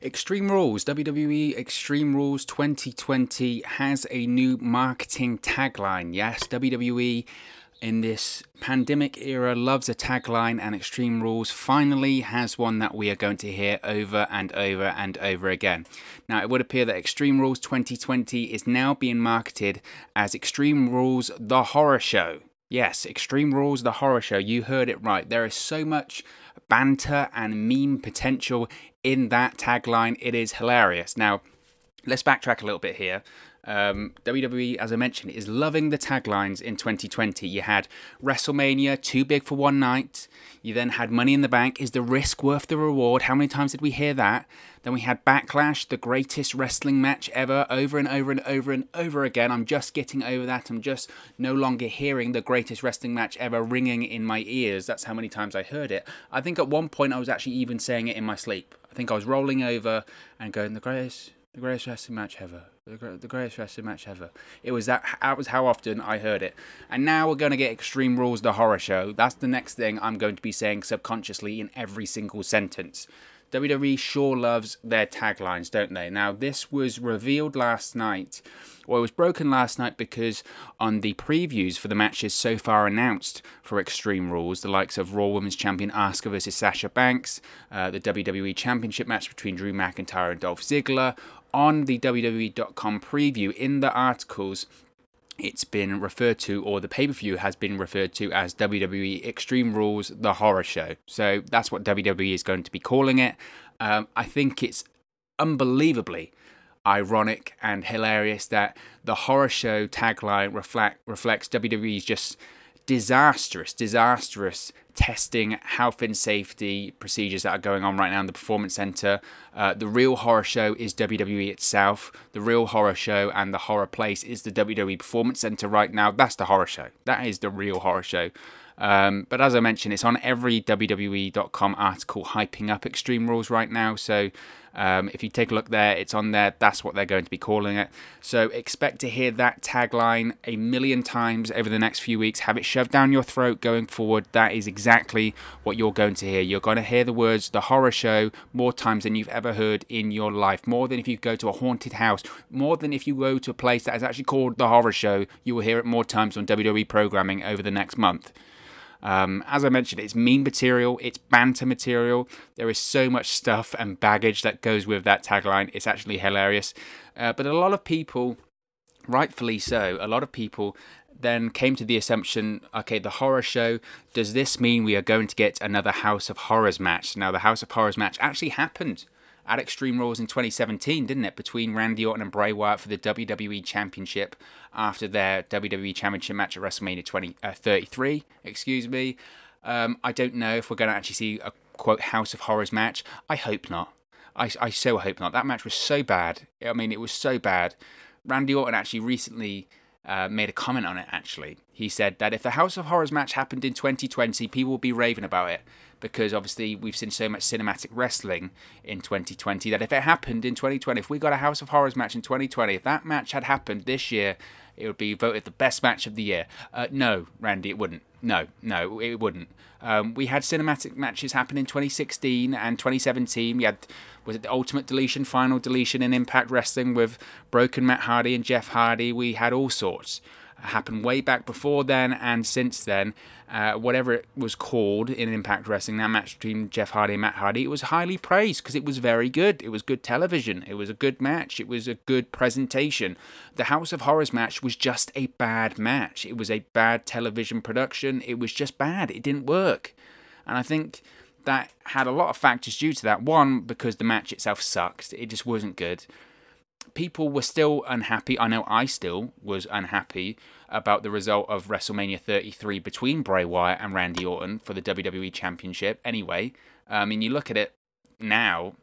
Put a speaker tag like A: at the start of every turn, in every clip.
A: Extreme Rules, WWE Extreme Rules 2020 has a new marketing tagline. Yes, WWE in this pandemic era loves a tagline, and Extreme Rules finally has one that we are going to hear over and over and over again. Now, it would appear that Extreme Rules 2020 is now being marketed as Extreme Rules The Horror Show. Yes, Extreme Rules The Horror Show. You heard it right. There is so much banter and meme potential in that tagline. It is hilarious. Now, let's backtrack a little bit here. WWE, as I mentioned, is loving the taglines in 2020. You had WrestleMania, too big for one night. You then had Money in the Bank, is the risk worth the reward? How many times did we hear that? Then we had Backlash, the greatest wrestling match ever, over and over and over and over again. I'm just getting over that. I'm just no longer hearing the greatest wrestling match ever ringing in my ears. That's how many times I heard it. I think at one point I was actually even saying it in my sleep. I think I was rolling over and going, the greatest wrestling match ever. The greatest wrestling match ever. That was how often I heard it. And now we're going to get Extreme Rules The Horror Show. That's the next thing I'm going to be saying subconsciously in every single sentence. WWE sure loves their taglines, don't they? Now, this was revealed last night, or it was broken last night, because on the previews for the matches so far announced for Extreme Rules, the likes of Raw Women's Champion Asuka vs Sasha Banks, the WWE Championship match between Drew McIntyre and Dolph Ziggler, on the WWE.com preview, in the articles, it's been referred to, or the pay-per-view has been referred to as WWE Extreme Rules The Horror Show. So that's what WWE is going to be calling it. I think it's unbelievably ironic and hilarious that the Horror Show tagline reflects WWE's just disastrous testing, health and safety procedures that are going on right now in the Performance Center. The real horror show is WWE itself. The real horror show and the horror place is the WWE Performance Center right now. That's the horror show. That is the real horror show. But as I mentioned, it's on every WWE.com article hyping up Extreme Rules right now. So if you take a look there, it's on there. That's what they're going to be calling it. So expect to hear that tagline a million times over the next few weeks. Have it shoved down your throat going forward. That is exactly what you're going to hear. You're going to hear the words The Horror Show more times than you've ever heard in your life. More than if you go to a haunted house. More than if you go to a place that is actually called The Horror Show. You will hear it more times on WWE programming over the next month. As I mentioned, it's meme material, it's banter material. There is so much stuff and baggage that goes with that tagline. It's actually hilarious. But a lot of people, rightfully so, a lot of people then came to the assumption, okay, the horror show, does this mean we are going to get another House of Horrors match? Now, the House of Horrors match actually happened at Extreme Rules in 2017, didn't it? Between Randy Orton and Bray Wyatt for the WWE Championship after their WWE Championship match at WrestleMania 33. Excuse me. I don't know if we're going to actually see a, quote, House of Horrors match. I hope not. I so hope not. That match was so bad. I mean, it was so bad. Randy Orton actually recently made a comment on it, actually. He said that if the House of Horrors match happened in 2020, people will be raving about it. Because obviously we've seen so much cinematic wrestling in 2020 that if it happened in 2020, if we got a House of Horrors match in 2020, if that match had happened this year, it would be voted the best match of the year. No, Randy, it wouldn't. No, it wouldn't. We had cinematic matches happen in 2016 and 2017. We had, was it the Ultimate Deletion, Final Deletion in Impact Wrestling with Broken Matt Hardy and Jeff Hardy. We had all sorts happen way back before then and since then. Whatever it was called in Impact Wrestling, that match between Jeff Hardy and Matt Hardy, it was highly praised because it was very good. It was good television. It was a good match. It was a good presentation. The House of Horrors match was just a bad match. It was a bad television production. It was just bad. It didn't work. And I think that had a lot of factors due to that. One, because the match itself sucked. It just wasn't good. People were still unhappy. I know I still was unhappy about the result of WrestleMania 33 between Bray Wyatt and Randy Orton for the WWE Championship. Anyway, I mean, you look at it now,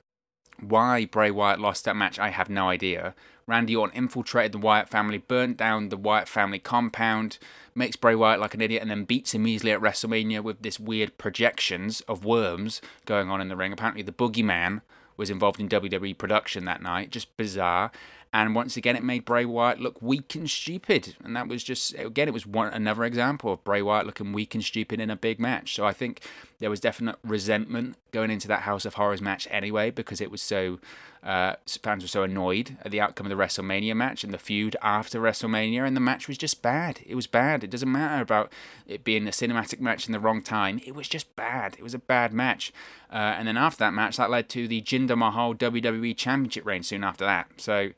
A: why Bray Wyatt lost that match, I have no idea. Randy Orton infiltrated the Wyatt family, burnt down the Wyatt family compound, makes Bray Wyatt like an idiot, and then beats him easily at WrestleMania with this weird projections of worms going on in the ring. Apparently the Boogeyman was involved in WWE production that night. Just bizarre. And once again, it made Bray Wyatt look weak and stupid. And that was just, again, it was another example of Bray Wyatt looking weak and stupid in a big match. So I think there was definite resentment going into that House of Horrors match anyway, because it was so fans were so annoyed at the outcome of the WrestleMania match and the feud after WrestleMania, and the match was just bad. It was bad. It doesn't matter about it being a cinematic match in the wrong time. It was just bad. It was a bad match. And then after that match, that led to the Jinder Mahal WWE Championship reign soon after that. So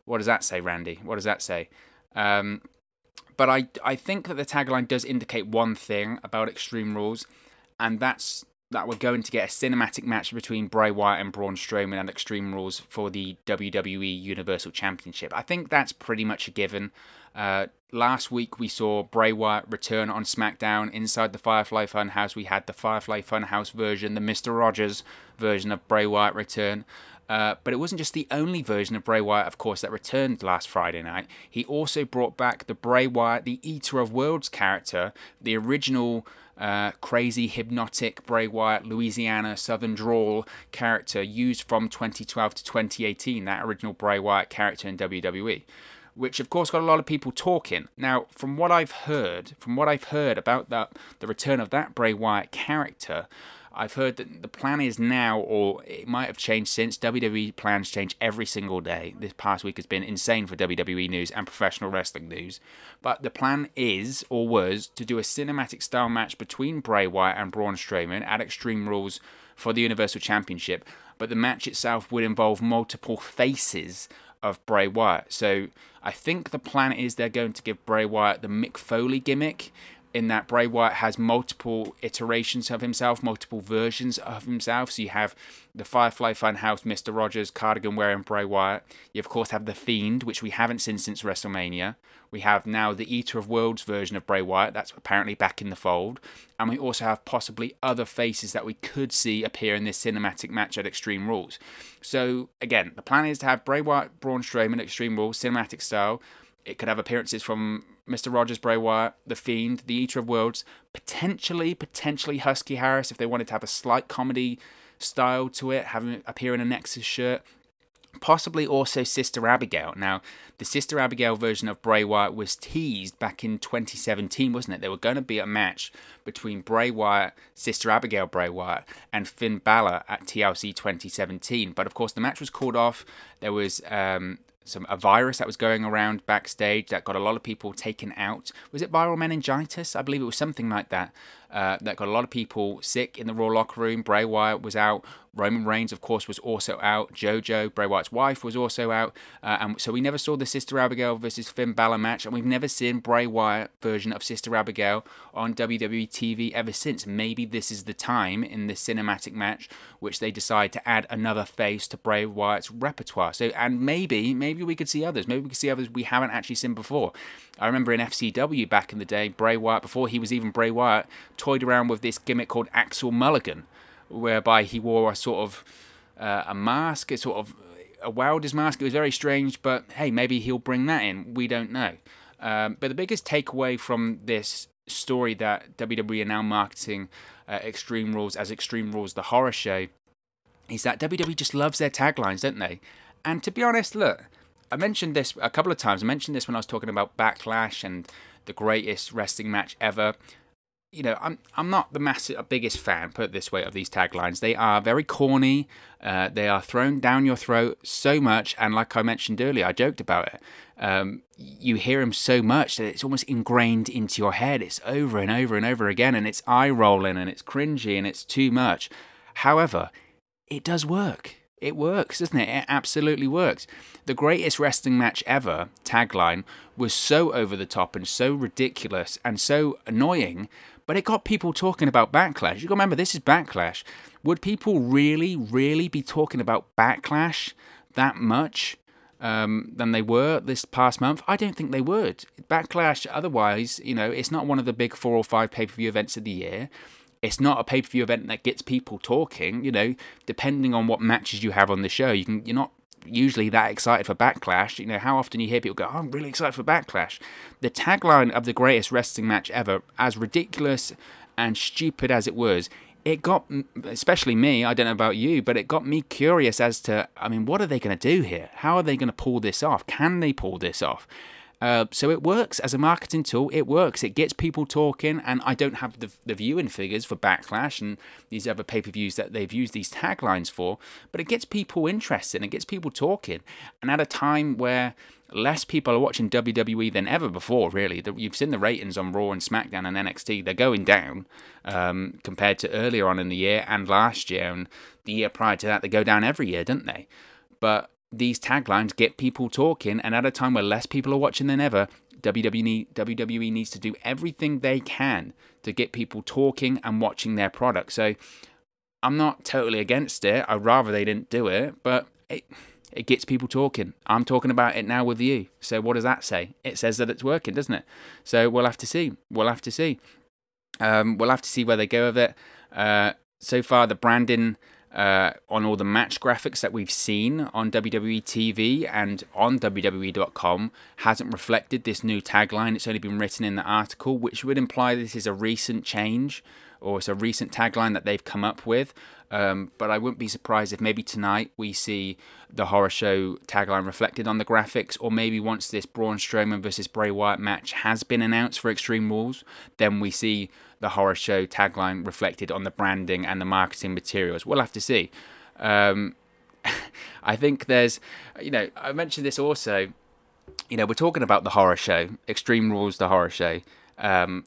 A: what does that say, Randy? What does that say? But I think that the tagline does indicate one thing about Extreme Rules, and that's that we're going to get a cinematic match between Bray Wyatt and Braun Strowman at Extreme Rules for the WWE Universal Championship. I think that's pretty much a given. Last week we saw Bray Wyatt return on SmackDown inside the Firefly Funhouse. We had the Firefly Funhouse version, the Mr. Rogers version of Bray Wyatt return. But it wasn't just the only version of Bray Wyatt, of course, that returned last Friday night. He also brought back the Bray Wyatt, the Eater of Worlds character, the original crazy, hypnotic Bray Wyatt, Louisiana Southern drawl character used from 2012 to 2018, that original Bray Wyatt character in WWE. Which, of course, got a lot of people talking. Now, from what I've heard about the return of that Bray Wyatt character, I've heard that the plan is now, or it might have changed since, WWE plans change every single day. This past week has been insane for WWE news and professional wrestling news. But the plan is, or was, to do a cinematic style match between Bray Wyatt and Braun Strowman at Extreme Rules for the Universal Championship. But the match itself would involve multiple faces of Bray Wyatt. So I think the plan is they're going to give Bray Wyatt the Mick Foley gimmick, in that Bray Wyatt has multiple iterations of himself, multiple versions of himself. So you have the Firefly Funhouse, Mr. Rogers, cardigan wearing Bray Wyatt. You of course have the Fiend, which we haven't seen since WrestleMania. We have now the Eater of Worlds version of Bray Wyatt, that's apparently back in the fold. And we also have possibly other faces that we could see appear in this cinematic match at Extreme Rules. So again, the plan is to have Bray Wyatt, Braun Strowman at Extreme Rules, cinematic style. It could have appearances from Mr. Rogers, Bray Wyatt, The Fiend, the Eater of Worlds, potentially Husky Harris if they wanted to have a slight comedy style to it, have him appear in a Nexus shirt. Possibly also Sister Abigail. Now, the Sister Abigail version of Bray Wyatt was teased back in 2017, wasn't it? There were going to be a match between Bray Wyatt, Sister Abigail Bray Wyatt, and Finn Balor at TLC 2017. But of course, the match was called off. There was a virus that was going around backstage that got a lot of people taken out. Was it viral meningitis? I believe it was something like that. That got a lot of people sick in the Raw locker room. Bray Wyatt was out. Roman Reigns, of course, was also out. JoJo, Bray Wyatt's wife, was also out. And so we never saw the Sister Abigail versus Finn Balor match. And we've never seen Bray Wyatt version of Sister Abigail on WWE TV ever since. Maybe this is the time in this cinematic match which they decide to add another face to Bray Wyatt's repertoire. So, and maybe we could see others. Maybe we could see others we haven't actually seen before. I remember in FCW back in the day, Bray Wyatt, before he was even Bray Wyatt, toyed around with this gimmick called Axel Mulligan, whereby he wore a sort of a mask, a sort of a Wilder's mask. It was very strange, but hey, maybe he'll bring that in. We don't know. But the biggest takeaway from this story that WWE are now marketing Extreme Rules as Extreme Rules, the horror show, is that WWE just loves their taglines, don't they? And to be honest, look, I mentioned this a couple of times. I mentioned this when I was talking about Backlash and the greatest wrestling match ever. You know, I'm not the biggest fan, put it this way, of these taglines. They are very corny. They are thrown down your throat so much, and like I mentioned earlier, I joked about it. You hear them so much that it's almost ingrained into your head. It's over and over and over again, and it's eye-rolling, and it's cringy, and it's too much. However, it does work. It works, doesn't it? It absolutely works. The greatest wrestling match ever tagline was so over the top and so ridiculous and so annoying, but it got people talking about Backlash. You got to remember, this is Backlash. Would people really, really be talking about Backlash that much than they were this past month? I don't think they would. Backlash, otherwise, you know, it's not one of the big 4 or 5 pay-per-view events of the year. It's not a pay-per-view event that gets people talking, you know, depending on what matches you have on the show. You're not usually that excited for Backlash. You know, how often you hear people go, oh, I'm really excited for Backlash. The tagline of the greatest wrestling match ever, as ridiculous and stupid as it was, it got, especially me, I don't know about you, but it got me curious as to, I mean, what are they going to do here? How are they going to pull this off? Can they pull this off? So it works as a marketing tool. It works. It gets people talking, and I don't have the viewing figures for Backlash and these other pay-per-views that they've used these taglines for, but it gets people interested. It gets people talking. And at a time where less people are watching WWE than ever before, really. You've seen the ratings on Raw and SmackDown and NXT. They're going down compared to earlier on in the year and last year. And the year prior to that, they go down every year, don't they? But these taglines get people talking. And at a time where less people are watching than ever, WWE needs to do everything they can to get people talking and watching their product. So I'm not totally against it. I'd rather they didn't do it. But it gets people talking. I'm talking about it now with you. So what does that say? It says that it's working, doesn't it? So we'll have to see. We'll have to see. We'll have to see where they go with it. So far, the branding on all the match graphics that we've seen on WWE TV and on WWE.com hasn't reflected this new tagline. It's only been written in the article, which would imply this is a recent change, or it's a recent tagline that they've come up with. But I wouldn't be surprised if maybe tonight we see the horror show tagline reflected on the graphics, or maybe once this Braun Strowman versus Bray Wyatt match has been announced for Extreme Rules, then we see the horror show tagline reflected on the branding and the marketing materials. We'll have to see. I think there's, I mentioned this also, we're talking about the horror show, Extreme Rules, the horror show. And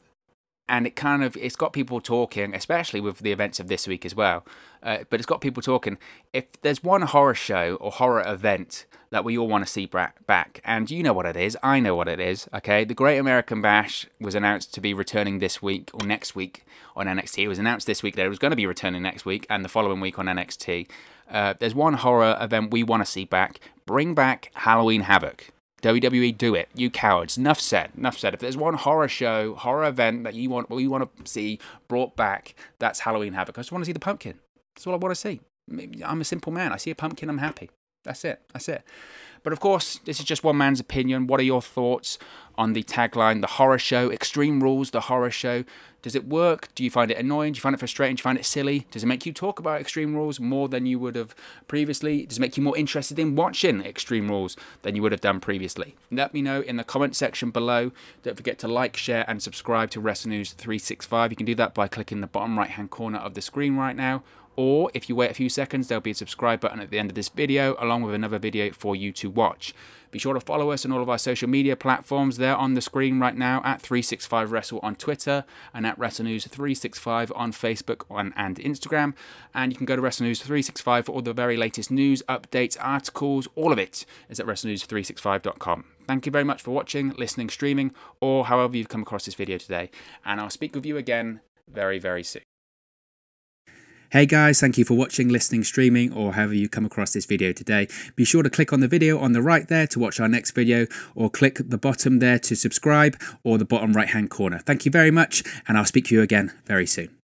A: it's got people talking, especially with the events of this week as well. But it's got people talking. If there's one horror show or horror event that we all want to see back, and you know what it is, I know what it is, okay? The Great American Bash was announced to be returning this week or next week on NXT. It was announced this week that it was going to be returning next week and the following week on NXT. There's one horror event we want to see back. Bring back Halloween Havoc. WWE, do it. You cowards. Enough said. Enough said. If there's one horror show, horror event that we want to see brought back, that's Halloween Havoc. I just want to see the pumpkin. That's all I want to see. I'm a simple man. I see a pumpkin, I'm happy. That's it. That's it. But of course, this is just one man's opinion. What are your thoughts on the tagline, the horror show, Extreme Rules, the horror show? Does it work? Do you find it annoying? Do you find it frustrating? Do you find it silly? Does it make you talk about Extreme Rules more than you would have previously? Does it make you more interested in watching Extreme Rules than you would have done previously? Let me know in the comment section below. Don't forget to like, share, and subscribe to Wrestle News 365. You can do that by clicking the bottom right-hand corner of the screen right now. Or if you wait a few seconds, there'll be a subscribe button at the end of this video, along with another video for you to watch. Be sure to follow us on all of our social media platforms. They're on the screen right now at 365Wrestle on Twitter and at WrestleNews365 on Facebook and Instagram. And you can go to WrestleNews365 for all the very latest news, updates, articles. All of it is at WrestleNews365.com. Thank you very much for watching, listening, streaming, or however you've come across this video today. And I'll speak with you again very, very soon. Hey guys, thank you for watching, listening, streaming, or however you come across this video today. Be sure to click on the video on the right there to watch our next video, or click the bottom there to subscribe, or the bottom right hand corner. Thank you very much, and I'll speak to you again very soon.